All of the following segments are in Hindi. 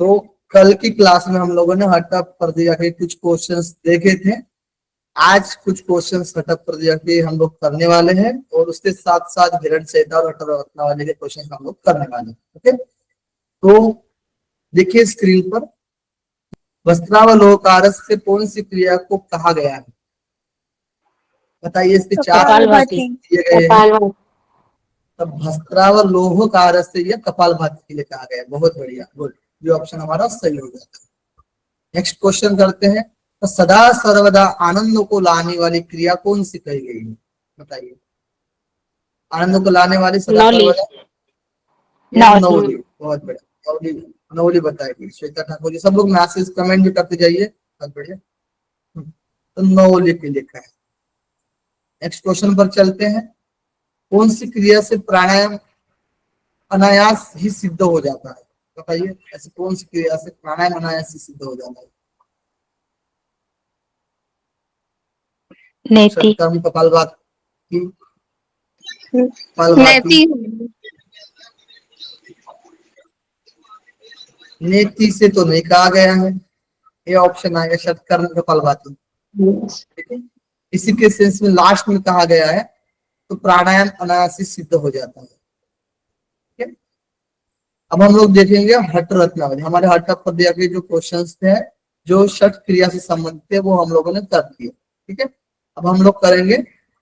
तो कल की क्लास में हम लोगों ने हटअप प्रक्रिया के कुछ क्वेश्चंस देखे थे। आज कुछ क्वेश्चंस हटअप प्रक्रिया के हम लोग करने वाले हैं और उसके साथ साथ भिरण संहिता और हटर रत्नावली के क्वेश्चन हम लोग करने वाले हैं। ओके, तो देखिए स्क्रीन पर वस्त्रावलोकारस से कौन सी क्रिया को कहा गया है? बताइए, इसके चार दिए गए हैं। तब वस्त्रावलोहकार से यह कपालभाति के लिए कहा गया है। बहुत बढ़िया, गुड, जो ऑप्शन हमारा सही हो जाता है। नेक्स्ट क्वेश्चन करते हैं, तो सदा सर्वदा आनंद को लाने वाली क्रिया कौन सी कही गई है? बताइए, आनंद को लाने वाली सदा सर्वदा नवली। बहुत बढ़िया, नवली, नवली बताएगी श्वेता ठाकुर जी। सब लोग मैसेज कमेंट भी करते जाइए। बहुत बढ़िया, तो नवली के लिखा है। नेक्स्ट क्वेश्चन पर चलते हैं, कौन सी क्रिया से प्राणायाम अनायास ही सिद्ध हो जाता है? बताइए, ऐसी कौन सी क्रिया से प्राणायाम अनायास ही सिद्ध हो जाता है? नेति, कपालभाति, नेति से तो नहीं कहा गया है, ये ऑप्शन आएगा षटकर्म कपालभाति। ठीक है, इसी के सेंस में लास्ट में कहा गया है, तो प्राणायाम अनायास ही सिद्ध हो जाता है। ठीक है, अब हम लोग देखेंगे हठ रत्नावली। हमारे हठ प्रक्रिया के जो क्वेश्चंस थे जो षट क्रिया से संबंधित थे वो हम लोगों ने कर दिए। ठीक है, अब हम लोग करेंगे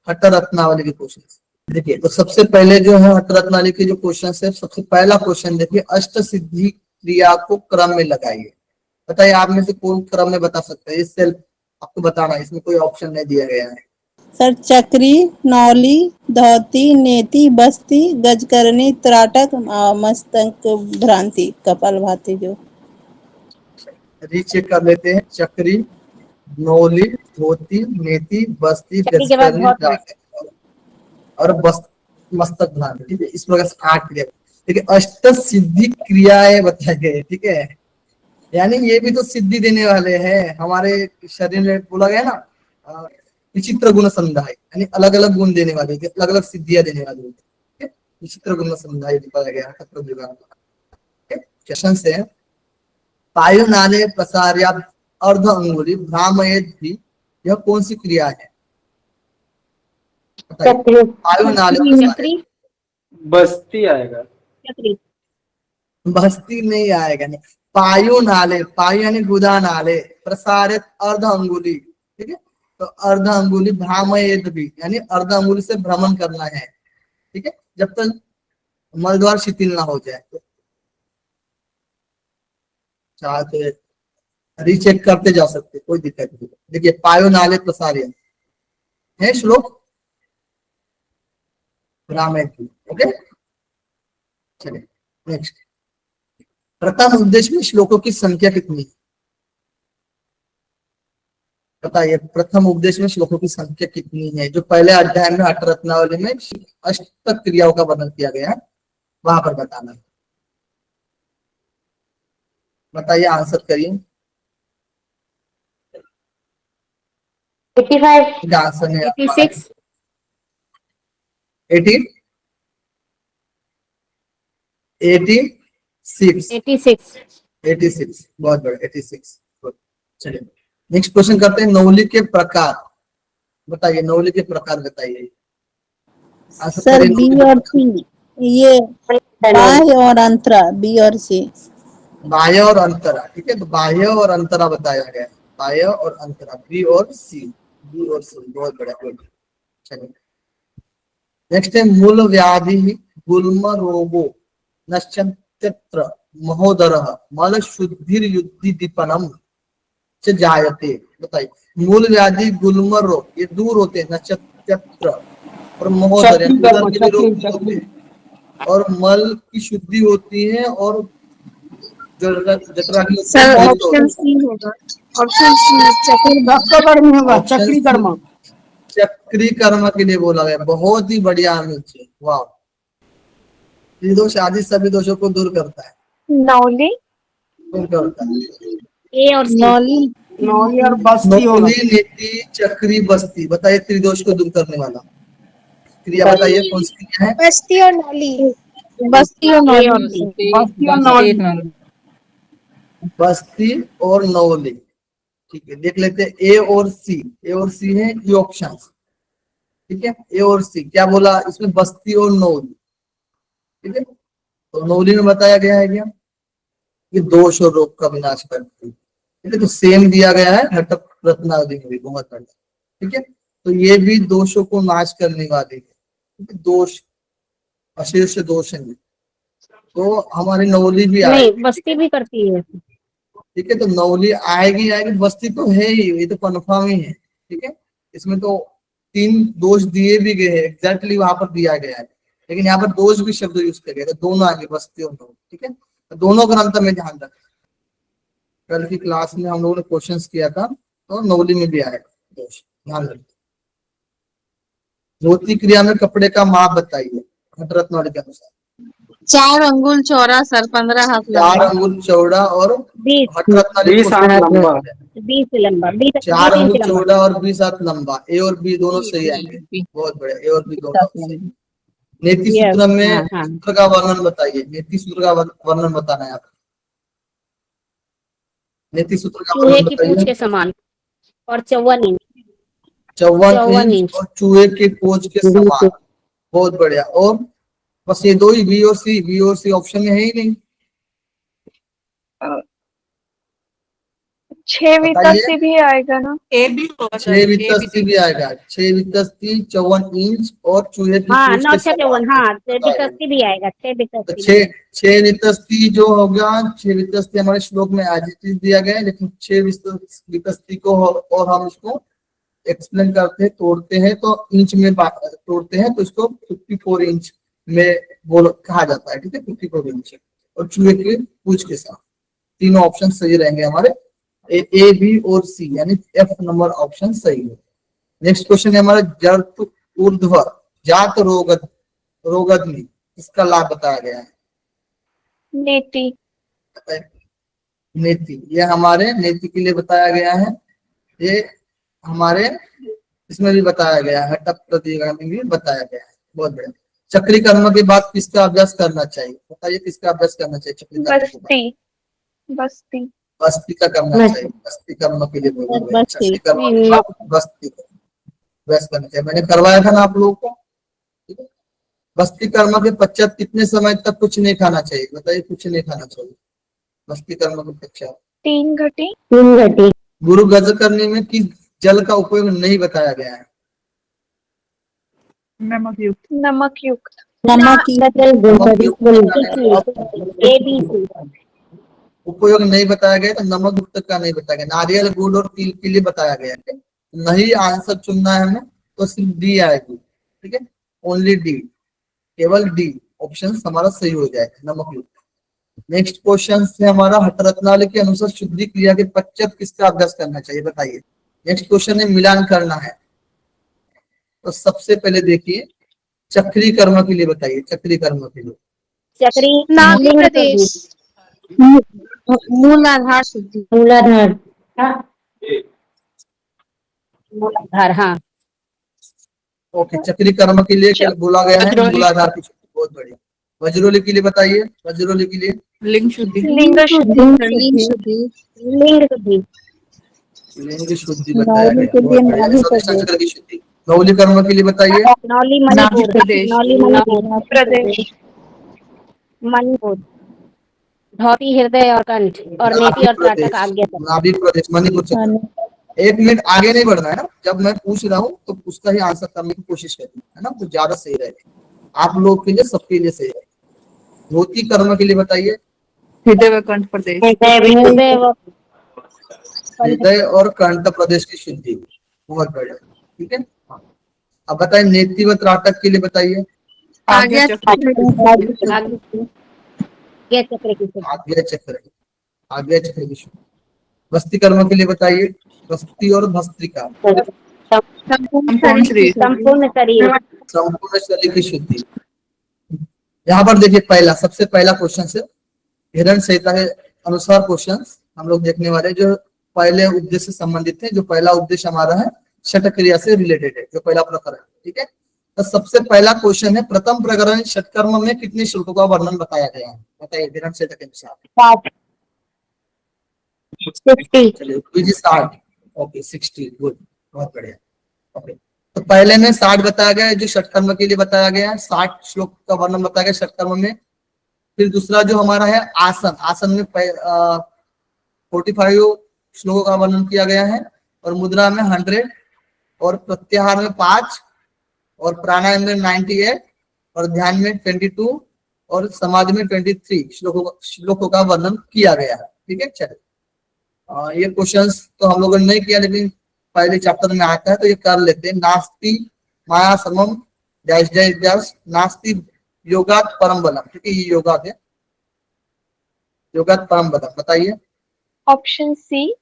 हठ रत्नावली के क्वेश्चन। देखिए, तो सबसे पहले जो है हठ रत्नावली के जो क्वेश्चन है, सबसे पहला क्वेश्चन देखिए, अष्ट सिद्धि क्रिया को क्रम में लगाइए। बताइए, आप में से कौन क्रम में बता सकता है? इससे आपको बताना, इसमें कोई ऑप्शन नहीं दिया गया है। सर, चक्री, नौली, धोती, नेति, बस्ती, गजकरणी, त्राटक, मस्तक भ्रांति, कपालभाति। जो रीचेक कर लेते हैं, चक्री, नौली, धोती, नेति, बस्ती, गजकरणी, त्राटक और मस्तक भ्रांति। ठीक है, इस प्रकार से 8 क्रिया। ठीक है, अष्ट सिद्धि क्रियाएं बताए गए। ठीक है, यानी ये भी तो सिद्धि देने वाले हैं। हमारे शरीर में बोला गया ना, विचित्र गुण समुदाय, यानी अलग अलग गुण देने वाले, अलग अलग सिद्धियां देने वाले। विचित्र गुण समुदाय बताया गया है। क्वेश्चन से, पायु नाले प्रसार्या अर्ध अंगुली भ्रामयेत भी, यह कौन सी क्रिया है? पायु नाले बस्ती आएगा। बस्ती नहीं आएगा, नहीं। पायु नाले, पायु यानी गुदा नाले, प्रसारित अर्ध अंगुली। ठीक है, तो अर्ध अंगुली भ्रामयेत भी, यानी अर्ध अंगुली से भ्रमण करना है। ठीक है, जब तक मलद्वार शिथिल ना हो जाए। चाहते रीचेक करते जा सकते, कोई दिक्कत नहीं। देखिए, पायो नाले प्रसार्य है श्लोक रामायण। ओके, चलिए नेक्स्ट। प्रथम उपदेश में श्लोकों की संख्या कितनी है? बताइए, प्रथम उपदेश में श्लोकों की संख्या कितनी है? जो पहले अध्याय में हठ रत्नावली में अष्ट क्रियाओं का वर्णन किया गया है, वहां पर बताना है। बताइए, आंसर करिए। 85, आंसर नहीं 86, 86, 86, बहुत बड़ा 86। चलिए नेक्स्ट क्वेश्चन करते हैं, नवली के प्रकार बताइए। नवली के प्रकार बताइए। सर, बी और सी, ये बाह्य और अंतरा, बी और सी। बाह्य और अंतरा। ठीक है, तो बाह्य और अंतरा बताया गया। बाह्य और अंतरा, बी और सी, बी और सी, बहुत बढ़िया। चलिए नेक्स्ट है, मूल व्याधि गुल्म रोगो नश्चत्र महोदर मल शुद्धि युद्धि दीपनम से जायते। बताइए, मूल व्याधि गुल्म रोग, ये दूर होते हैं, नक्षत्र और महोदर होते हैं, और मल की शुद्धि होती है, और जठरा की ऑप्शन सी होगा। ऑप्शन सी, चक्री कर्म के लिए बोला गया। बहुत ही बढ़िया अमित, वाह। त्रिदोष आदि सभी दोषों को दूर करता है। नौली, दूर करता है। ए और नौली, नौली और बस्ती होगा। नौली, नेति, चक्री, बस्ती। बताइए, त्रिदोष को दूर करने वाला क्रिया बताइए, कौन सी क्रिया है? बस्ती और नौली, बस्ती और नौली, बस्ती और नौली। बस्ती और नवली। ठीक है, देख लेते हैं ए और सी। ए और सी है ये ऑप्शन। ठीक है, ए और सी क्या बोला इसमें, बस्ती और नवली। ठीक है, तो नवली में बताया गया है क्या, ये दोष और रोग का विनाश करती है। ठीक है, तो सेम दिया गया है हट रत्नावली में भी, बहुत बढ़िया। ठीक है, तो ये भी दोषों को नाश करने वाली है। ठीक है, दोष अशेष दोष है, तो हमारी नवली भी नहीं, आएगी। बस्ती भी करती है। ठीक है, तो नवली आएगी आएगी, बस्ती तो है ही, ये तो कन्फर्म ही है। ठीक है, इसमें तो 3 दोष दिए भी गए हैं, एग्जैक्टली वहां पर दिया गया है, लेकिन यहाँ पर दोष भी शब्द यूज किया गया है, तो दोनों आगे बस्ती और नवली। ठीक है, तो दोनों का अंतर में ध्यान रखें। कल की क्लास में हम लोगों ने क्वेश्चंस किया था, तो नवली में भी आएगा दोष, ध्यान रखें। धोती क्रिया में कपड़े का माप बताइए हट रत्नावली के अनुसार। 4 अंगुल चौड़ा सर, 15 हाथ 4 लंबा। अंगुल चौड़ा और 20 हट रत्नावली 20 हाथ लंबा। 20 लंबा, 20 4 इंच अंगुल लंबा। चौड़ा और 20 हाथ लंबा। ए और बी दोनों सही आएंगे, बहुत बढ़िया, ए और बी दोनों सही। नीति यस, सूत्र में हाँ हाँ। सूत्र का वर्णन बताइए, नीति सूत्र का वर्णन बताना है आप। नीति सूत्र का चूहे वर्णन की पूंछ बताइए। के समान और 54 इंच। 54 inch inch. और चूहे के पूंछ के समान, बहुत बढ़िया। और बस ये दो ही, बी और सी। बी और सी ऑप्शन में है ही नहीं, 6 बताइए। वित्त भी आएगा ना। 6 वित्त भी आएगा, 6 वित्त 54 इंच और चूहे की हाँ, पूंछ 9 के 6 समान। 54, हाँ, बताइए, बिकस्ती भी आएगा, 6 तो बिकस्ती भी। 6 वित्त जो होगा, 6 वित्त हमारे श्लोक में आज दिया गया है, लेकिन 6 वित्त को और हम इसको एक्सप्लेन करते हैं, तोड़ते हैं, तो इंच में तोड़ते हैं, तो इसको 54 इंच में बोल कहा जाता है। ठीक है, 54 इंच और चूहे की पूंछ के साथ। तीनों ऑप्शन सही रहेंगे हमारे, ए बी और सी, यानी एफ नंबर ऑप्शन सही है। नेक्स्ट क्वेश्चन है हमारा, जर्त ऊर्ध्व जात रोगग्नि, इसका लाभ बताया गया है। नेति। नेति, ये हमारे नेति के लिए बताया गया है। ये हमारे इसमें भी बताया गया है, हटप प्रतिगामी में भी बताया गया है, बहुत बढ़िया। चक्री कर्म के बाद किसका अभ्यास करना चाहिए, बताइए किसका अभ्यास करना चाहिए चक्री कर्म के बाद। बस्ती। बस्ती। बस्ती का करना चाहिए, बस्ती कर्म के लिए बोला गया है। बस्ती। चक्री कर्म के बाद बस्ती का अभ्यास करना चाहिए, मैंने करवाया था ना आप लोगों को। ठीक है? बस्ती कर्म के पश्चात कितने समय तक कुछ नहीं खाना चाहिए, बताइए कुछ नहीं खाना चाहिए बस्ती कर्म के पश्चात। 3 घटी। गुरु गज करने में किस जल का उपयोग नहीं बताया गया है। नमक युक्त। उपयोग नहीं बताया गया, तो नमक युक्त का नहीं बताया गया। नारियल, गुड़ और तिल के लिए बताया गया है, नहीं आंसर चुनना है हमें, तो सिर्फ डी आएगी। ठीक है, ओनली डी, केवल डी ऑप्शन हमारा सही हो जाएगा, नमक युक्त। नेक्स्ट क्वेश्चन है हमारा, हट रत्नावली के अनुसार शुद्धि क्रिया के पश्चात किसका अभ्यास करना चाहिए, बताइए। नेक्स्ट क्वेश्चन है, मिलान करना है। तो सबसे पहले देखिए, चक्री कर्म के लिए बताइए, चक्री कर्म के लिए। चक्री नाभि लिंग प्रदेश। मूलाधार शुद्धि। मूलाधार, मूलाधार, हाँ। ओके, चक्री कर्म के लिए क्या बोला गया है, मूलाधार की शुद्धि, बहुत बढ़िया। वज्रोली के लिए बताइए, वज्रोली के लिए। लिंग शुद्धि। लिंग शुद्धि। लिंग शुद्धि बताया नौली गया, के बहुत लिए बढ़िया। नाभि स्वादिष्टान प्रदेश। चक्र की शुद्धि। नौली कर्म के लिए बताइए। नौली मणिपुर, नौली मणिपुर, प्रदेश। मणिपुर, धौती हृदय और कंठ, और नेति और त्राटक आज्ञा तक। नाभि प्रदेश, मणिपुर चक्र। 1 मिनट आगे नहीं बढ़ना है ना, जब मैं पूछ रहा हूँ तो उसका ही आंसर करने की कोशिश करनी है ना, तो ज्यादा सही रहेगा आप लोग के लिए, सबके लिए सही रहेगा। धोती कर्म के लिए बताइए। हृदय व कंठ प्रदेश। हृदय और कंठ प्रदेश की शुद्धि, बहुत बढ़िया। ठीक है, अब बताइए नेति व त्राटक के लिए बताइए। आज्ञा चक्र की शुद्धि। आज्ञा चक्र, आज्ञा चक्र की शुद्धि। बस्ती कर्म के लिए बताइए, बस्ती और भस्त्रिका। संपूर्ण शरीर। संपूर्ण शरीर। संपूर्ण शरीर की शुद्धि। यहाँ पर देखिए, पहला सबसे पहला क्वेश्चन से हिरण संहिता के अनुसार क्वेश्चन हम लोग देखने वाले, जो पहले उद्देश्य से संबंधित है। जो पहला उद्देश्य हमारा है षट क्रिया से रिलेटेड है, जो पहला प्रकरण। ठीक है, तो सबसे पहला क्वेश्चन है, प्रथम प्रकरण षटकर्म में कितने श्लोकों का वर्णन बताया गया है, बताइए हिरण संहिता के अनुसार। 60 चलिए क्विज 60। ओके 60 गुड, बहुत बढ़िया। ओके तो पहले में 60 बताया गया है जो षटकर्म के लिए बताया गया है, 60 श्लोक का वर्णन बताया गया षटकर्म में। फिर दूसरा जो हमारा है आसन, आसन में 45 श्लोकों का वर्णन किया गया है, और मुद्रा में 100, और प्रत्याहार में 5, और प्राणायाम में 98, और ध्यान में 22, और समाधि में 23 श्लोकों का वर्णन किया गया है। ठीक है चलिए, ये क्वेश्चंस तो हम लोगों ने नहीं किया, लेकिन पहले चैप्टर में आता है तो ये कर लेते हैं। नास्ति माया समम डैश डैश डैश नास्ति योगात परम बलम। ठीक है, ये योगात है, योगात परम बलम। बताइए ऑप्शन सी।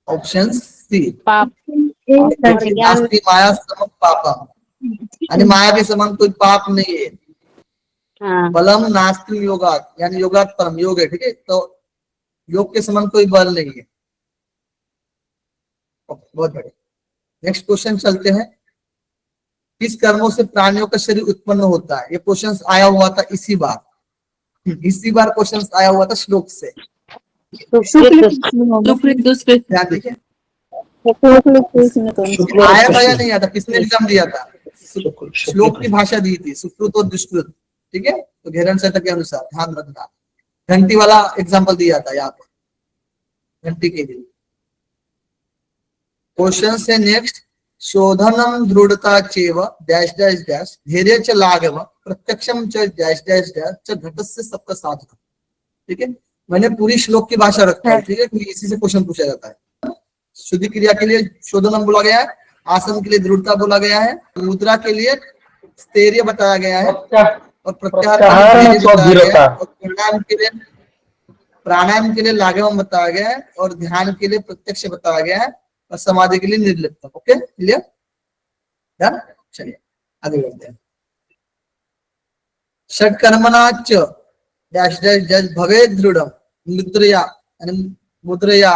ऑप्शन सी। पाप और ज्ञान। नास्ति माया समम पापम, यानी माया के समान कोई पाप नहीं है। हाँ बलम नास्ति योगात, यानी योगात परम योग है। ठीक है, तो योग के समान कोई बल नहीं है। बहुत बढ़िया, नेक्स्ट क्वेश्चन चलते हैं। किस कर्मों से प्राणियों का शरीर उत्पन्न होता है? ये क्वेश्चन आया हुआ था इसी बार क्वेश्चन आया हुआ था श्लोक से। सुकृत दुष्कृत। ध्यान देखिए, शुक्ल कृष्ण तो आया था या नहीं आया था, किसने एग्जाम दिया था? श्लोक की भाषा दी थी, सुकृत और दुष्कृत। ठीक है, तो घेरन संहिता के अनुसार ध्यान रखना। घंटी वाला एग्जाम्पल दिया था यहाँ पर घंटी के लिए। क्वेश्चन से नेक्स्ट, शोधनम दृढ़ता चेव डैश डैश डैश धैर्य च लाघव प्रत्यक्षम च डैश डैश डैश च घटस्य सप्त साधक। ठीक है, मैंने पूरी श्लोक की भाषा रखा है। ठीक है, क्योंकि इसी से क्वेश्चन पूछा जाता है। शुद्धि क्रिया के लिए शोधनम बोला गया है, आसन के लिए दृढ़ता बोला गया है, मुद्रा के लिए स्थैर्य बताया गया है, और प्रत्याहार के लिए बताया गया है, और प्राणायाम के लिए लाघवम बताया गया है, और ध्यान के लिए प्रत्यक्ष बताया गया है, और समाधि के लिए निर्लिप्त। Okay clear? डन, चलिए आगे बढ़ते हैं। षट्कर्मणाच डैश डैश डैश भवे दृढ़म मुद्रया, यानी मुद्रया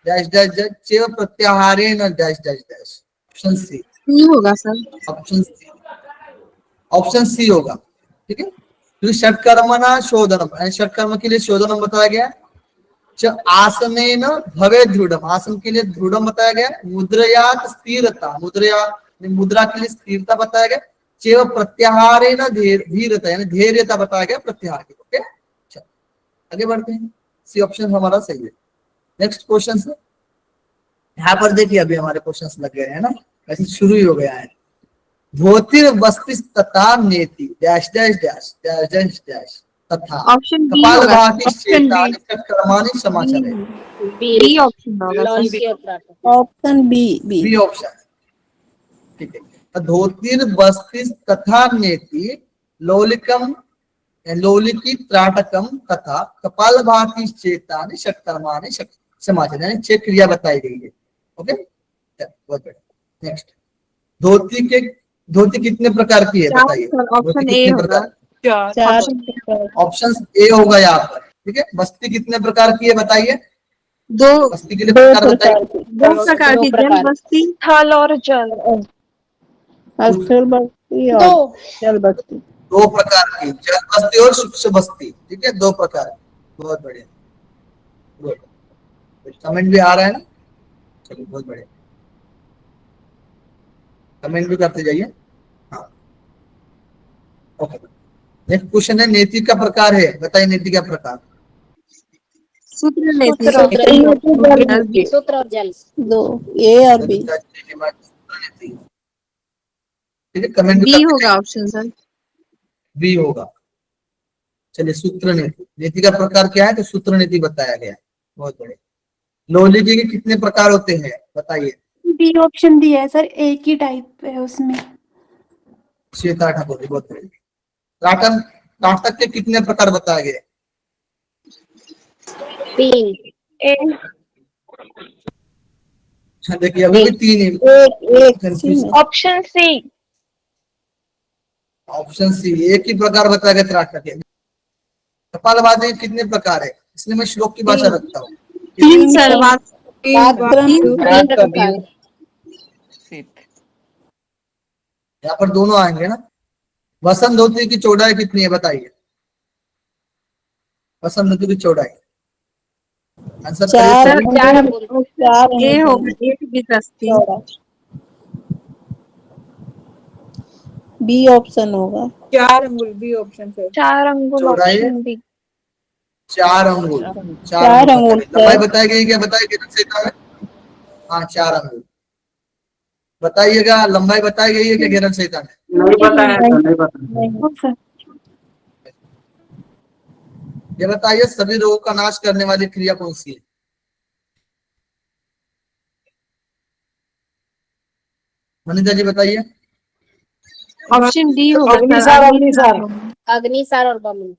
डैश डैश डैश चेव प्रत्याहारेण dash dash dash. Option C. C होगा sir. Option C, option C होगा। ठीक है, क्योंकि षट्कर्मणा शोधनम, षट्कर्म के लिए शोधनम बताया गया है। आसनेन भवे दृढ़म, आसन के लिए दृढ़म बताया गया। मुद्रयात स्थिरता, मुद्रा के लिए स्थिरता बताया गया। चेव प्रत्याहारेण धीरता, यानी धैर्यता बताया गया प्रत्याहार के। ओके चलो आगे बढ़ते हैं। सी ऑप्शन हमारा सही है। नेक्स्ट क्वेश्चन है, यहाँ पर देखिए अभी हमारे क्वेश्चन लग गए हैं ना, वैसे शुरू ही हो गया है। धोतिर वस्ति तथा नेति dash dash dash dash dash dash तथा ऑप्शन बी कपाल होगा। भाति ऑप्शन बी। चेतानि कर्माणि समाचारे। बी ऑप्शन होगा सर। लॉन्ची और प्रातः। Option B B B option. ठीक है, धोतिर वस्ति तथा नेति लौलिकम लौलिकी त्राटकम तथा कपाल भाति चेतानि षट्कर्माणि समाचारे, यानी 6 क्रिया बताई गई है। ओके बहुत बढ़िया। नेक्स्ट, धोती कितने प्रकार की है बताइए? ऑप्शन धोती ए कितने होगा। प्रकार? चार ऑप्शन ए होगा यहाँ पर। ठीक है, बस्ती कितने प्रकार की है बताइए? दो बस्ती के लिए प्रकार बताइए। दो प्रकार की, जल बस्ती, थल और जल। स्थूल बस्ती और जल बस्ती। 2 प्रकार की, जल बस्ती और सूक्ष्म बस्ती। ठीक है, 2 प्रकार। बहुत बढ़िया, कमेंट भी आ रहा है ना, चलिए बहुत बढ़िया, कमेंट भी करते जाइए। हाँ ओके, नेक्स्ट क्वेश्चन है, नेति का प्रकार है, बताइए नेति का प्रकार? सूत्र नेति। सूत्र और जल। दो ए और बी। ठीक है, कमेंट बी होगा ऑप्शन सर। बी होगा। चलिए सूत्र नीति, नीति का प्रकार क्या है? तो सूत्र नीति बताया गया है। बहुत बढ़िया। लौलिकी के कितने प्रकार होते हैं बताइए? बी ऑप्शन दिया है सर, एक ही टाइप है उसमें। श्वेता ठाकुर जी, बहुत बढ़िया। नाटक के कितने प्रकार बताए गए? 3। देखिए अभी भी 3 एक ऑप्शन सी। ऑप्शन सी, एक ही प्रकार बताया गया त्राटक के। कपालभाति कितने प्रकार है? इसलिए मैं श्लोक की भाषा रखता हूँ। 3 सर। यहाँ पर दोनों आएंगे ना। वसंत धोती की चौड़ाई कितनी है बताइए? वसंत धोती की चौड़ाई आंसर चार करिए सभी। चार अंगुल। चार ए अंगुल होगा, एक भी सस्ती। चौड़ा। बी ऑप्शन होगा। 4 अंगुल बी ऑप्शन सर। 4 अंगुल चौड़ाई ऑप्शन बी। 4 अंगुल। 4 4 अंगुल अंगुल बताइए। लंबाई सर। बताई गई क्या? बताइए कितना सही था? हाँ 4 अंगुल बताइएगा। लंबाई बताई गई है क्या घेरन सही था? नहीं बताया तो नहीं बताया। नहीं। सर ये बताइए सभी रोगों का नाश करने वाली क्रिया कौन सी है? मनीषा जी बताइए। ऑप्शन डी होगा सर, अग्निसार अग्निसार। अग्निसार और वमन।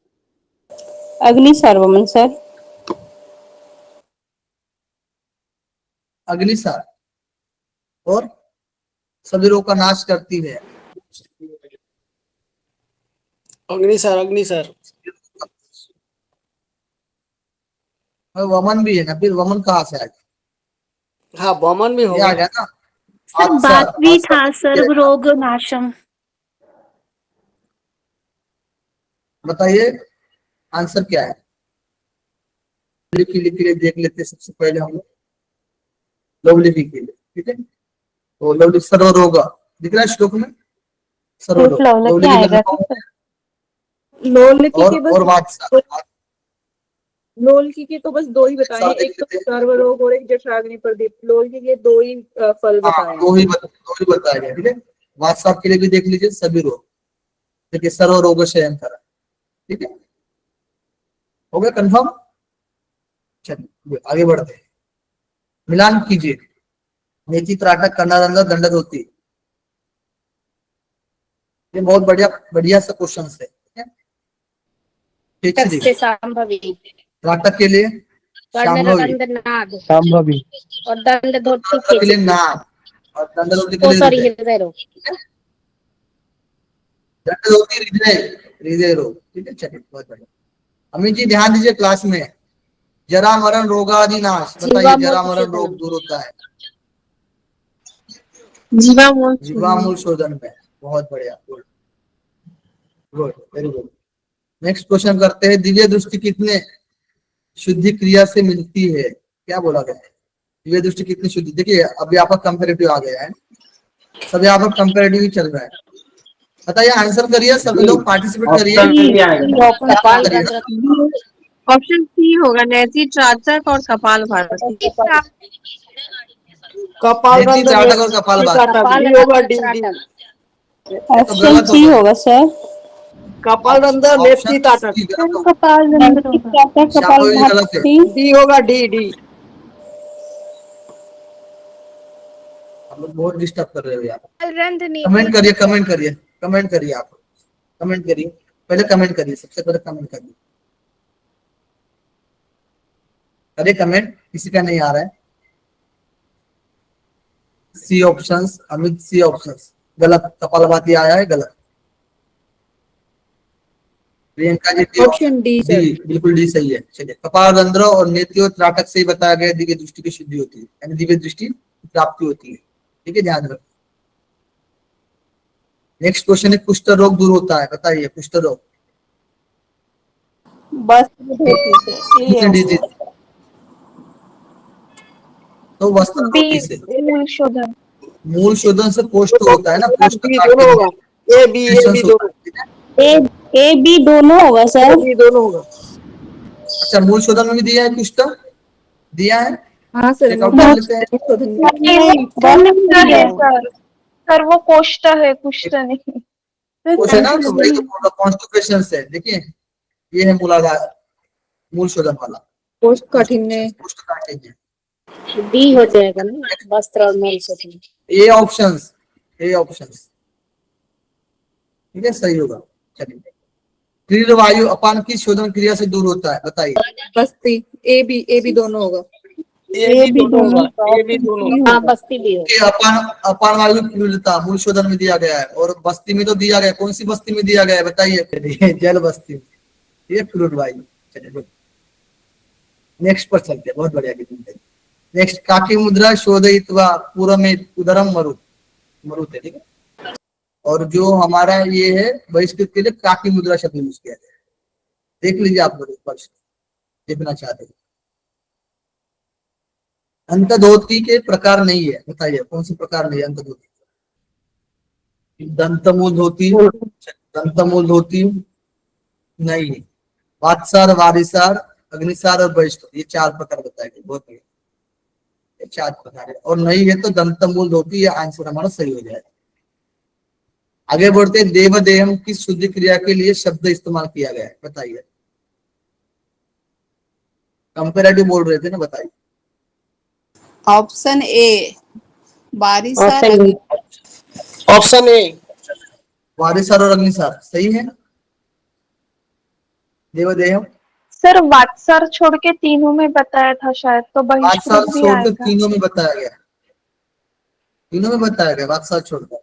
अग्निसार वमन सर। अग्निसार और सभी रोगों का नाश करती है। अग्निसार अग्निसार। और वमन भी है ना, फिर वमन कहाँ से आ गया? हाँ बमन भी ये आ होगा। गया ना। सर आत्सर, बात भी आत्सर था क्या है? सर्वरोग नाशम। बताइए आंसर क्या है? लिख के देख लेते हैं सबसे पहले हम लोग लवलिपि के लिए, ठीक है। तो लवलिपि सर्वरोग दिख रहा है श्लोक में, सर्वरोग लवलिपि आएगा लोल की के और बस वात्सर। लोल की तो बस 2 ही बताए हैं, साथ देख एक तो लेते हैं। सर्वरोग और एक जठराग्नि प्रदीप। लोल के 2 ही फल हाँ बताए हैं। दो ही बताया गया, ठीक है। वात्सर के लिए भी देख लीजिए सभी रोग, ठीक है। सर्वरोग शयन करा, ठीक है। हो गया कंफर्म? चलिए आगे बढ़ते हैं। मिलान कीजिए। नेति त्राटक कर्णारंध्र दंड होती। ये बहुत बढ़िया बढ़िया सा क्वेश्चन है, ठीक है। तक से संभवी। त्राटक के लिए शांभवी, कर्णरंध्र नाद संभवी। और दंड धोती कर्णारंध्र के लिए खेचती। नाम और दंड के ओ लिए सॉरी हृदय। हृदय रोग। दंड होती हृदय, हृदय रोग, ठीक है। चलिए बहुत बढ़िया। अमित जी ध्यान दीजिए क्लास में। जरा मरण रोगादि नाश, बताइए जरा जीवामूल मरण रोग शोधनम। दूर होता है जीवामूल जीवामूल शोधन में। बहुत बढ़िया, good good very good. Next question करते हैं। दिव्य दृष्टि कितने शुद्धि क्रिया से मिलती है? क्या बोला गया है? दिव्य दृष्टि कितनी शुद्धि? देखिए अभी आपका कंपेरेटिव आ गया है, सब यहाँ पर कंपेरेटिव ही चल रहा है। बताइए आंसर करिए, सभी लोग पार्टिसिपेट करिए। ऑप्शन नहीं आएगा। कपाल करिए रंध्र। ना। ऑप्शन सी होगा, नैति त्राटक और कपाल भारती। कपाल नेति रंध्र त्राटक और कपाल भाती। कपाल डी होगा, रंध्र डी डी। त्राटक। ये तो ऑप्शन गलत सी होगा। होगा सर। कपाल रंध्र नेति ऑप्शन ताटक। सी गलत होगा। कपाल रंध्र नैतिक होगा। त्राटक कपाल शांभवी जी गलत है। भारती। डी होगा, डी डी। आप लोग बहुत डिस्टर्ब कर रहे हो यार। रंध्र कमेंट करिए, कमेंट करिए, कमेंट करिए। आप कमेंट करिए, पहले कमेंट करिए, सबसे पहले कमेंट करिए। अरे कमेंट किसी का नहीं आ रहा है। सी ऑप्शंस, अमित सी ऑप्शंस गलत। कपालभाति आया है गलत। Priyanka G D option D D, sir. बिल्कुल डी सही है। चलिए कपाल रंध्र और नेति और त्राटक से ही बताया गया दिव्य दृष्टि की शुद्धि होती है, यानी दिव्य दृष्टि प्राप्ति होती है, ठीक है। ध्यान रखो। नेक्स्ट क्वेश्चन है कुष्ठ रोग दूर होता है, बताइए कुष्ठ रोग। बस धोती से ये डिजीज तो वस्त्र बी रोटी से। मूल शोधन। मूल शोधन से कोष्ठ होता है ना, कोष्ठ बी काट दोनों के होगा। ए बी डिस्टेंस होता दोनों। है, ठीक है? ए बी दोनों होगा ए सर। बी दोनों होगा। अच्छा मूल शोधन में भी दिया है कुष्ठ, दिया है। हाँ सर चेकआउट कर लेते हैं। शोधन में। नहीं, कुष्ठ है बस सर। सर वो कोष्ठ है, कुष्ठ नहीं। कुछ है ना, तो वही तो कॉन्स्टिपेशन से। देखिए ये है मूलाधार, मूल शोधन वाला। कोष्ठ काठिन्य। कुष्ठ काटेंगे। डी हो जाएगा ना, वस्त्र और मूल शोधन। ए ऑप्शंस, ए ऑप्शंस, ठीक है सही होगा। चलिए तीव्र वायु अपान की शोधन क्रिया से दूर होता है, बताइए। बस्ती। ए बी दोनों होगा। ए बी दोनों ए बी दोनों। हाँ बस्ती भी हो। कि अपान अपान वायु की तीव्रता मूल शोधन में दिया गया है, और बस्ती में तो दिया गया है। कौन सी बस्ती में दिया गया है बताइए? जल बस्ती में, ये फ्लूइड वायु। चलिए नेक्स्ट पर चलते हैं, बहुत बढ़िया। नेक्स्ट काकी मुद्रा शोधयित्वा पूर्व में उदरम मरुत है, ठीक है। और जो हमारा ये है बहिष्कृत के लिए काकी मुद्रा शब्द यूज किया गया है। देख लीजिए आप लोग एक बार, देखना चाहते हैं। अंतधोती के प्रकार नहीं है, बताइए कौन से प्रकार नहीं है अंतधोती? दंतमूल धोती, दंतमूल धोती नहीं, वात्सार, वारिसार, अग्निसार और वैष्णव, ये 4 प्रकार बताए गए। बहुत बढ़िया, ये 4 प्रकार है। और नहीं है तो दंतमूल धोती, ये आंसर हमारा सही हो जाएगा। आगे बढ़ते हैं, देवदेहम की शुद्धि क्रिया के लिए शब्द इस्तेमाल किया गया है, बताइए। कंपेरेटिव बोल रहे थे ना, बताइए। ऑप्शन ए बारिसार, ऑप्शन ए वारिसार और अग्निसार सही है ना? देवदेहम सर वात्सर छोड़ के तीनों में बताया था शायद, तो 5 साल बहिष्कृत भी छोड़कर आएगा। तीनों में बताया गया, तीनों में बताया गया, 5 साल छोड़कर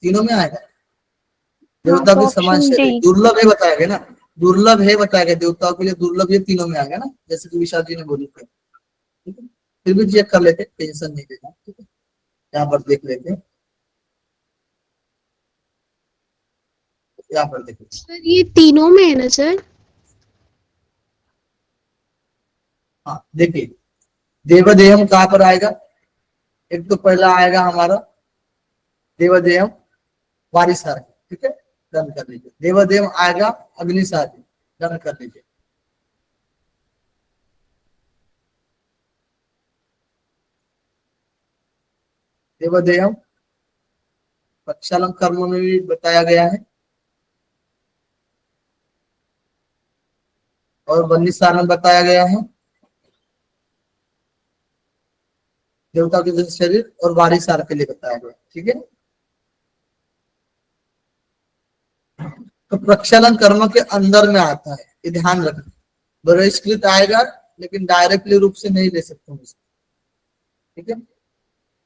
तीनों में आएगा। देवता तो के समान ऑप्शन शरीर, डी। दुर्लभ है बताया गया ना, दुर्लभ है बताया गया, देवताओं के लिए दुर्लभ, ये तीनों में आ गया ना, जैसे कि विशाल जी ने बोली थी। ठीक है, फिर भी चेक कर लेते, टेंशन नहीं लेना। ठीक है, यहाँ पर देख लेते, यहाँ पर देखो सर ये तीनों में है ना सर? हाँ देखिए, देवदेहम कहाँ पर आएगा? एक तो पहला आएगा हमारा देवदेहम वारिसार, ठीक है, डन कर लीजिए। देवदेहम आएगा अग्निसार, डन कर लीजिए। देवदेहम प्रक्षालन कर्म में भी बताया गया है, और वन्यसार में बताया गया है, देवता के जैसे शरीर, और वारिसार के लिए बताया गया। ठीक है, तो प्रक्षालन कर्म के अंदर में आता है, ये ध्यान रखना। बहिष्कृत आएगा लेकिन डायरेक्टली रूप से नहीं ले सकते हम इसको। ठीक है,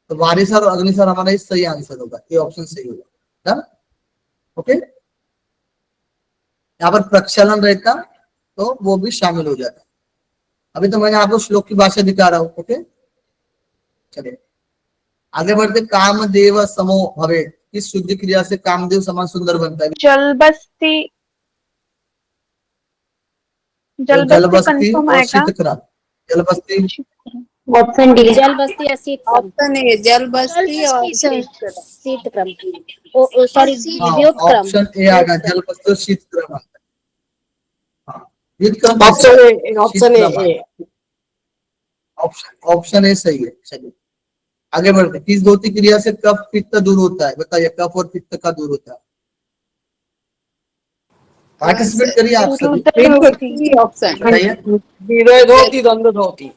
तो वारिसार और अग्निसार हमारा इस सही आंसर होगा, ये ऑप्शन सही होगा। Done, okay. यहाँ पर प्रक्षालन रहता तो वो भी शामिल हो जाता। अभी तो मैंने आपको श्लोक की भाषा दिखा रहा हूं। ओके, चलिए आगे बढ़ते। कामदेव समो भवे, किस शुद्धि क्रिया से कामदेव समान सुंदर बनता है? जलबस्ती, जलबस्ती जलबस्ती कंफर्म और आएगा। शीतक्रम। जलबस्ती, ऑप्शन डी जलबस्ती या शीतक्रम। ऑप्शन ए जलबस्ती और शीतक्रम, सॉरी हाँ द्योतक्रम। ऑप्शन ए आएगा, जलबस्ती और शीतक्रम आता है। हाँ, शीतक्रम ऑप्शन ए ऑप्शन ए सही है। चलिए आगे बढ़ते। किस धोती क्रिया से कफ पित्त दूर होता है? बताइए, कफ और पित्त का दूर होता है। पार्टिसिपेट करिए आप सभी, ऑप्शन बताइए। हृदय धोती, दंड धोती,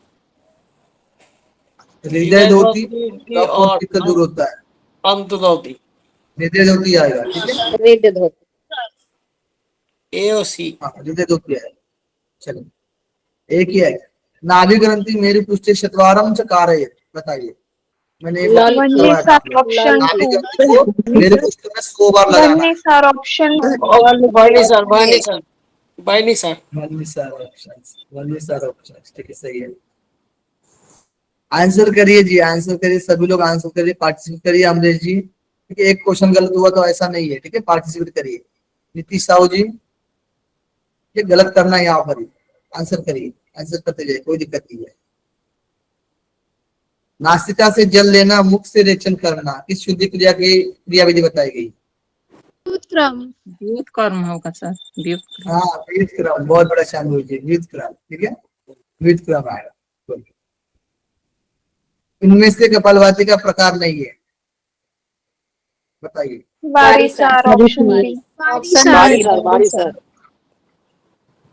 हृदय धोती, कफ और पित्त दूर होता है, अंत धोती, हृदय धोती आएगा। ठीक है, हृदय धोती, ए और सी। हाँ हृदय धोती आएगा। चलिए एक ही है। नाभि ग्रंथि मेरी पुष्टि शतवारम च कारयेत, बताइए। मैंने एक बार करवाया था। ऑप्शन नाभि 2, ग्रंथि को मेरे पुष्टि में 100 बार लगाना है। वन्यसार ऑप्शन वन्यसार ऑप्शन, ठीक है, सही है। आंसर करिए जी, आंसर करिए, सभी लोग आंसर करिए, पार्टिसिपेट करिए। अमरेश जी, ठीक है, एक क्वेश्चन गलत हुआ तो ऐसा नहीं है, ठीक है, पार्टिसिपेट करिए। नीतीश साहू जी, ये गलत करना है यहाँ पर ही, आंसर करिए, आंसर करते जाइए, कोई दिक्कत नहीं है। नासिका से जल लेना, मुख से रेचन करना, किस शुद्धि क्रिया की क्रिया विधि बताई गई? द्युत कर्म होगा सर, द्युत कर्म। हाँ व्युत्क्रम, बहुत बड़ा शामिल हुई, व्युत्क्रम, ठीक है, व्युत्क्रम आएगा। इनमें से कपालभाति का प्रकार नहीं है, बताइए। वारिसार ऑप्शन बी।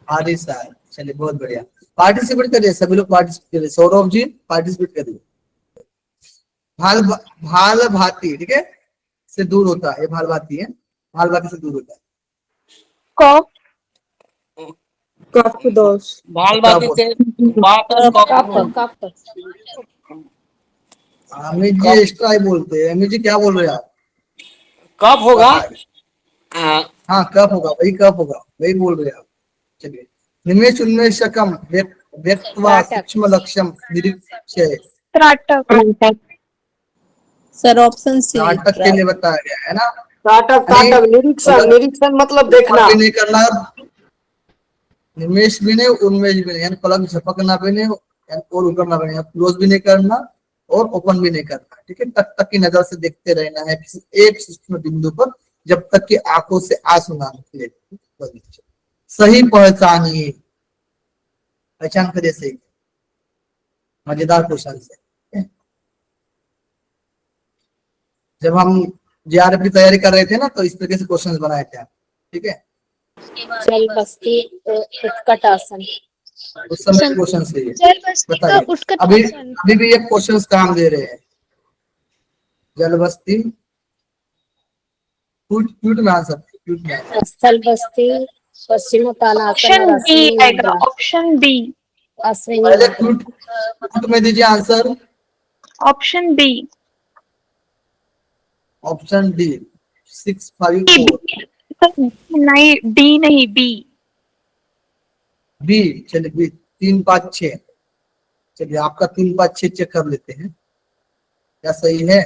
वारिसार, चलिए बहुत बढ़िया। पार्टिसिपेट करिए, सभी लोग पार्टिसिपेट करिए। सौरभ जी पार्टिसिपेट करिए। भाल भाती, ठीक है, से दूर होता है, ये भाल भाती है, भाल भाती से दूर होता है। कफ, कफ दोष, बाल बाती से अमित जी एक्स्ट्रा ही बोलते हैं। अमित जी क्या बोल रहे हैं आप? कब होगा? हाँ कब होगा, वही कब होगा, वही बोल रहे हैं आप। चलिए, निमेश उन्मेषकम व्यक्त्वा सूक्ष्म लक्ष्यम निरीक्षय, त्राटक, सर ऑप्शन सी नाटक के लिए बताया गया है ना। ताटक, निरीक्षण मतलब देखना। भी नहीं करना, निमेश भी नहीं, उन्मेष भी नहीं, यानी पलक झपकना भी नहीं, और ऊपर ना बढ़ना, क्लोज भी नहीं करना और ओपन भी नहीं करना, ठीक है। तक तक की नजर से देखते रहना है किसी एक सूक्ष्म बिंदु पर, जब तक कि आंखों से आंसू ना निकले। सही पहचानिए, पहचान करिए सही। मजेदार क्वेश्चन है। जब हम जेआरएफ की तैयारी कर रहे थे ना, तो इस तरीके से क्वेश्चंस बनाए थे, ठीक है। चल बस्ती उत्कट आसन। उस समय क्वेश्चन से जल बस्ती का बताइए। उत्कट अभी आसन। अभी भी ये क्वेश्चंस काम दे रहे हैं। जल बस्ती क्यूट में आंसर, क्यूट में स्थल बस्ती पश्चिमोत्तानासन ऑप्शन और बी अश्विनी आएगा, मुद्रा। Option B. अश्विनी पहले मुद्रा। क्यूट में दीजिए answer. Option B. Option D 654 नहीं, डी नहीं, बी। बी। चलिए बी 356। चलिए आपका 356 चेक कर लेते हैं क्या सही है।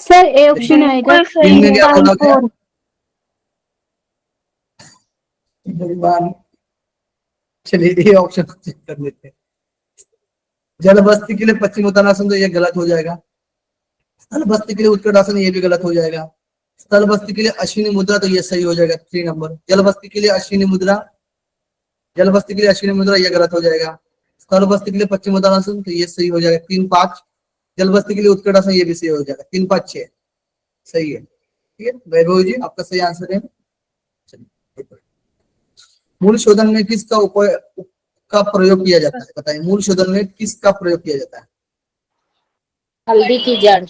सर ए ऑप्शन आएगा। बिल्कुल सही इनमें है। क्या बोला गया? 54। चलिए ये ऑप्शन चेक कर लेते हैं। जल बस्ती के लिए पश्चिम उत्तानासन, तो ये गलत हो जाएगा। स्थल बस्ती के लिए उत्कट आसन, ये भी गलत हो जाएगा। स्थल बस्ती के लिए अश्विनी मुद्रा, तो ये सही हो जाएगा 3 नंबर। जल बस्ती के लिए अश्विनी मुद्रा, जल बस्ती के लिए अश्विनी मुद्रा, ये गलत हो जाएगा। स्थल बस्ती के लिए पश्चिम उत्तानासन, तो ये सही हो जाएगा 3-5। जल बस्ती के लिए उत्कट आसन, ये भी सही हो जाएगा 3-5-6 सही है, ठीक है। वैभव जी आपका सही आंसर है। मूल शोधन में किसका का प्रयोग किया जाता है, बताइए। मूल शोधन में किसका प्रयोग किया जाता है? हल्दी की जड़।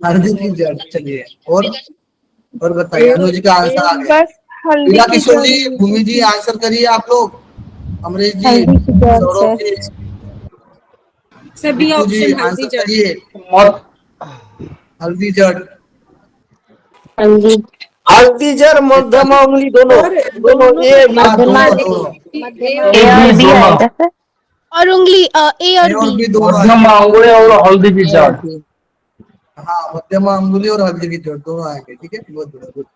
हल्दी की जड़। चलिए और बताइए। अनुज का आंसर आ गया। बस हल्दी लीला की किशोर जी, जड़। भूमि जी आंसर करिए आप लोग। अमरीश जी, हल्दी की जड़ सौरभ सर। जी, सभी बिट्टू जी ऑप्शन हल्दी आंसर जड़। करिए। हल्दी जड़। हल्दी हल्दी जड़ मध्यमा उंगली दोनों, दोनों ए बी। हाँ, मध्यमा दोनों दोनों मध्यमा ए और बी आएगा सर। और उंगली ए ए और और बी। बी दोनों मध्यमा अंगुली और हल्दी की जड़। हाँ, मध्यमा अंगुली और हल्दी की जड़ दोनों आएंगे, ठीक है। बहुत बढ़िया, good।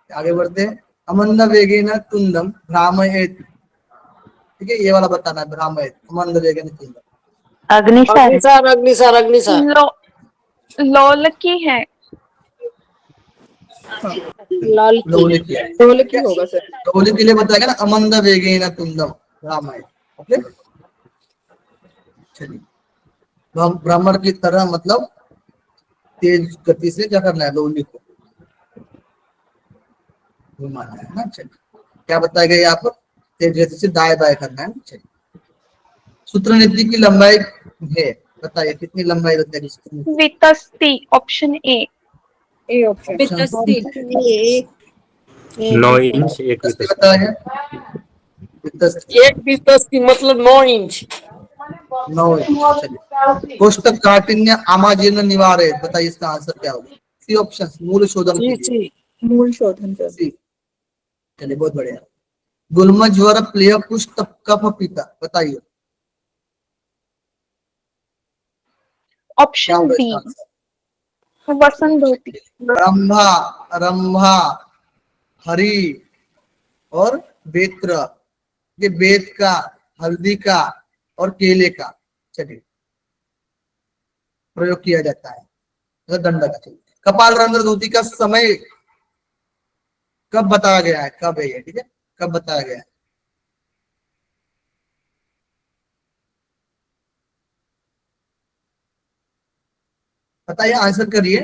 आगे बढ़ते हैं। अमंद वेगेन तुंदम भ्रामयेत, ठीक है। ये वाला बताना है, भ्रामयेत। अमंद वेगेन तुंदम। अग्निसार है। अग्निसार अग्निसार अग्निसार। लोल की है। लॉल की। लोली की है, ढोल ठीक की है। होगा सर। लोली के लिए बताएगा ना, अमंद वेगेन तुंदम भ्रामयेत, ओके। चलिए, भ्रमर की तरह मतलब तेज गति से क्या करना है, लोली को घुमाना है ना। चलिए, क्या बताया गया यहाँ पर? तेज गति से दाएं बाएं करना है। चलिए, सूत्र नीति की लंबाई है, बताइए कितनी लंबाई होती है सूत्र नीति? वितस्ती, option A. A option. Option 9 inch एक वितस्ती वितस्ती। बताया है। वितस्ती एक भी 10 की मतलब 9 इंच। 9 इंच। चलिए, कोष्ठकाठिन्य आमाजीर्ण निवारे, बताइए इसका आंसर क्या होगा? सी ऑप्शन, मूल शोधन के सी लिए सी। मूल शोधन सर। सी। चलिए, बहुत बढ़िया। गुल्म ज्वर प्लेह पुष्ट कफ पिता, बताइए क्या ऑप्शन होगा बी, इसका आंसर? वसंत धोती। रंभा, रंभा, हरी और बेत्र, ये बेत का, हल्दी का और केले का, चलिए, प्रयोग किया जाता है दंड का। कपाल रंध्र धोती का समय कब बताया गया है, कब है ये, ठीक है, कब बताया गया है? बताइए, आंसर करिए।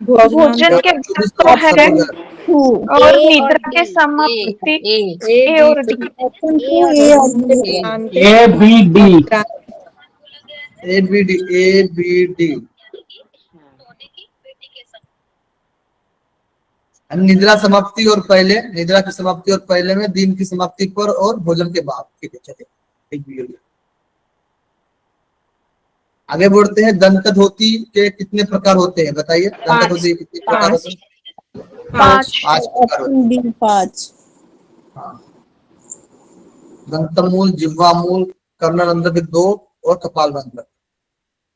भोजन के बाद तो है और निद्रा के समाप्ति। ए और D. A B D. A B D, A B D. निद्रा समाप्ति और पहले, निद्रा की समाप्ति और पहले में, दिन की समाप्ति पर और भोजन के बाद, ठीक है। चलिए, एक भी हो गया। आगे बढ़ते हैं। दंत धोती के कितने प्रकार होते हैं, बताइए। दंत धोती के कितने प्रकार होते हैं? 5। 5 प्रकार होते हैं। 5। हाँ, दंतमूल, जिह्वामूल, कर्णरंध्र के 2 और कपाल रंध्र।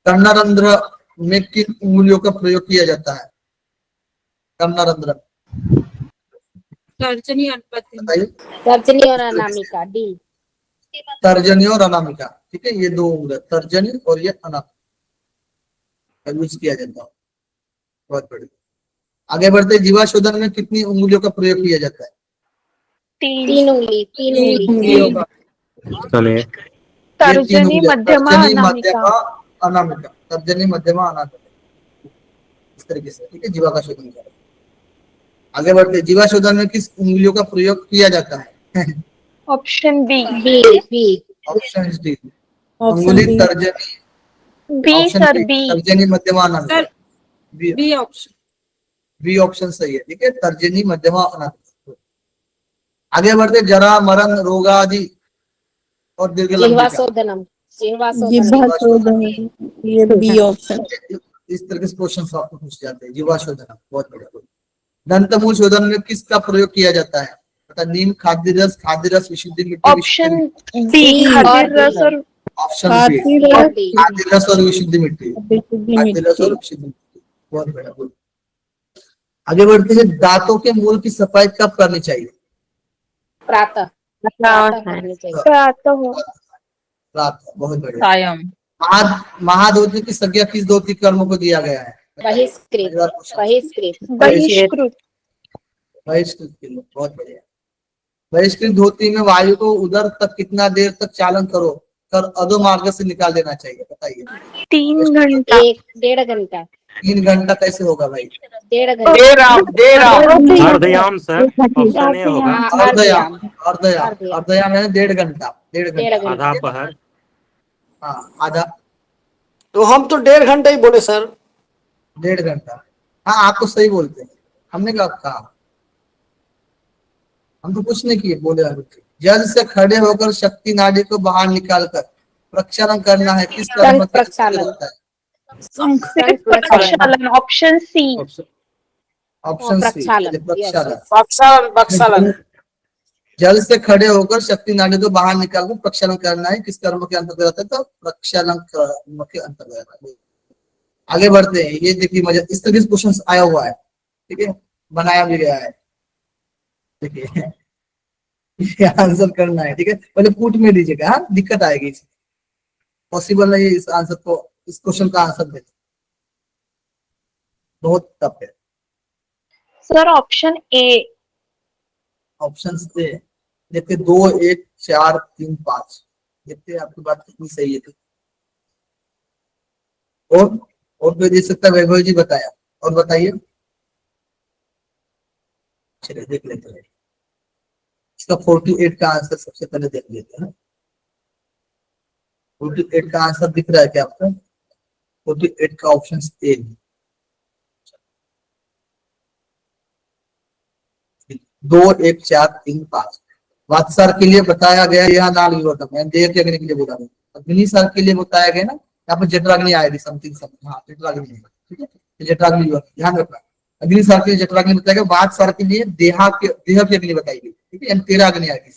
कर्णरंध्र में किन उंगलियों का प्रयोग किया जाता है? कर्णरंध्र तर्जनी अनुपति। बताइए। तर्जनी और अनामिका, डी। तर्जनी और अनामिका, ठीक है, ये दो उंगली, तर्जनी और ये अनामिका यूज किया जाता है। बहुत बढ़िया। आगे बढ़ते, जीवाशोधन में कितनी उंगलियों का प्रयोग किया जाता है? तीन उंगली ये तीन तर्जनी उंगलियां, मध्यमा तर्जनी अनामिका। मध्यमा अनामिका, तर्जनी मध्यमा अनामिका, इस तरीके से, ठीक है, जीवा का शोधन करें। आगे बढ़ते, जीवाशोधन में किस उंगलियों का प्रयोग किया जाता है? Option B. Option D, option उंगली बी। तर्जनी, B option sir, B, B. तर्जनी मध्यमा अनामिका, बी ऑप्शन। बी ऑप्शन सही है, ठीक है, तर्जनी मध्यमा अनामिका। आगे बढ़ते, जरा मरण रोगादि और दीर्घलंबिका, जीवाशोधनम जीवाशोधन, ये बी ऑप्शन। इस तरह के क्वेश्चन आपको पूछ जाते हैं। जीवाशोधन बहुत बढ़िया। दंतमूल शोधन में किसका प्रयोग किया जाता है? पता, नीम, खाद्य रस, विशुद्धि मिट्टी, ऑप्शन बी, खाद्य रस और ऑप्शन बी, खाद्य रस और विशुद्धि मिट्टी, खाद्य रस और विशुद्धि मिट्टी, बहुत बढ़िया, गुड। आगे बढ़ते हैं, दांतों के मूल की सफाई कब करनी चाहिए? प्रातः करनी चाहिए। प्रातः हो। रात, बहुत बढ़िया। महाधोती की संज्ञा किस धोती कर्म को दिया गया है? बहिष्कृत बहिष्कृत। बहिष्कृत के लिए, बहुत बढ़िया। बहिष्कृत धोती में वायु को उदर तक कितना देर तक चालन कर अधोमार्ग से निकाल देना चाहिए? बताइए। 3 घंटा। 1.5 घंटा। 3 घंटा कैसे होगा भाई? 1.5 घंटा। अर्धयाम सर, ऑप्शन ए होगा। अर्धयाम, अर्धयाम है 1.5 घंटा, 1.5 घंटा, आधा पहर। हाँ, आधा, तो हम तो 1.5 घंटा ही बोले सर। 1.5 घंटा, हाँ आप तो सही बोलते हैं। हमने क्या कहा? हम तो कुछ नहीं किए, बोले जल से खड़े होकर शक्ति नाड़ी को बाहर निकालकर प्रक्षालन करना है, किस कर्म का होता है? प्रक्षालन, ऑप्शन सी। ऑप्शन सी, प्रक्षालन, प्रक्षालन। जल से खड़े होकर शक्ति नाड़ी को बाहर निकालकर प्रक्षालन करना है, किस कर्म के अंतर्गत आता है? तो प्रक्षालन कर्म के अंतर्गत आता है। आगे बढ़ते हैं, ये देखिए मजा, इस तरह से क्वेश्चन आया हुआ है, ठीक है, बनाया भी गया है, देखिए ये आंसर करना है, ठीक है, पहले पुट में दीजिएगा, हाँ दिक्कत आएगी, पॉसिबल नहीं है इस आंसर को, इस क्वेश्चन का आंसर देना, बहुत टफ है। Sir option A. ऑप्शन से देखते, 2, 1, 4, 3, 5, देखते आपकी बात कितनी सही है। और कोई दे सकता है? वैभव जी बताया, और बताइए, चलिए देख लेते हैं इसका 48 का आंसर सबसे पहले देख लेते हैं। 48 का आंसर दिख रहा है क्या आपको? 48 का ऑप्शन ए, 2, 1, 4, 3, 5। वात्सार के लिए बताया गया यह नाल विवर्तक, मैंने देह के अग्नि के लिए बोला, अग्नि सार के लिए बताया गया ना, यहाँ पर जठराग्नि आएगी, समथिंग समथिंग, हाँ जठराग्नि, ठीक है, जठराग्नि ध्यान रखना। अग्नि सार के लिए जठराग्नि बताया गया, वात सार के लिए देह की अग्नि बताई गई, ठीक है, 13 अग्नि आएगी।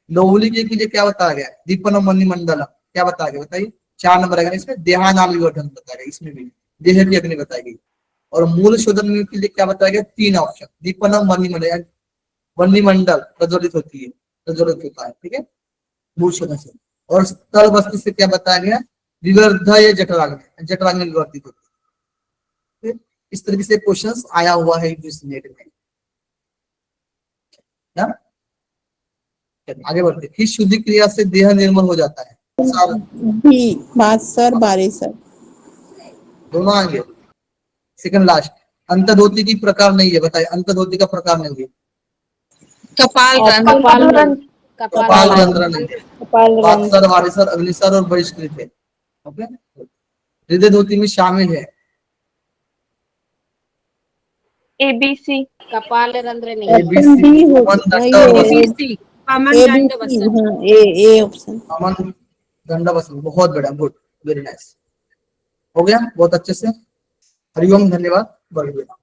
लोहली के लिए क्या बताया गया? दीपनम मणिमंडलम, क्या बताया गया बताइए? 4 नंबर आएगा इसमें, देहानाल विवर्धन बताया गया, इसमें भी देह की अग्नि बताई गई। और मूल शोधन के लिए क्या बताया गया? 3 ऑप्शन, दीपनम मणिमंडल, वन्यमंडल प्रज्वलित होती है, प्रज्वलित होता है, ठीक है, मूल शोधन से। और स्थल वस्तु से क्या बताया गया? विवर्धय जठराग्नि, जठराग्नि विवर्तित होती है। इस तरीके से क्वेश्चंस आया हुआ है इस नेट में ना। आगे बढ़ते, किस शुद्धि क्रिया से देह निर्मल हो जाता है? बी, बासर, बारेसर, दोनों आएंगे। सेकंड लास्ट, अंतर्धोती की प्रकार नहीं है, बताइए अंतर्धोती का प्रकार नहीं है। कपाल रंध्र नहीं है, वात्सर, वारिसर, अग्निसर और बहिष्कृत है। ओके, हृदय धोती में शामिल है। एबीसी। कपाल रंध्र नहीं। एबीसी, अमन, दंड और वसन, ए ऑप्शन, अमन, दंड, वसन, बहुत बढ़िया, गुड, वेरी नाइस, हो गया बहुत अच्छे से। हरिओम, धन्यवाद, बढ़िया।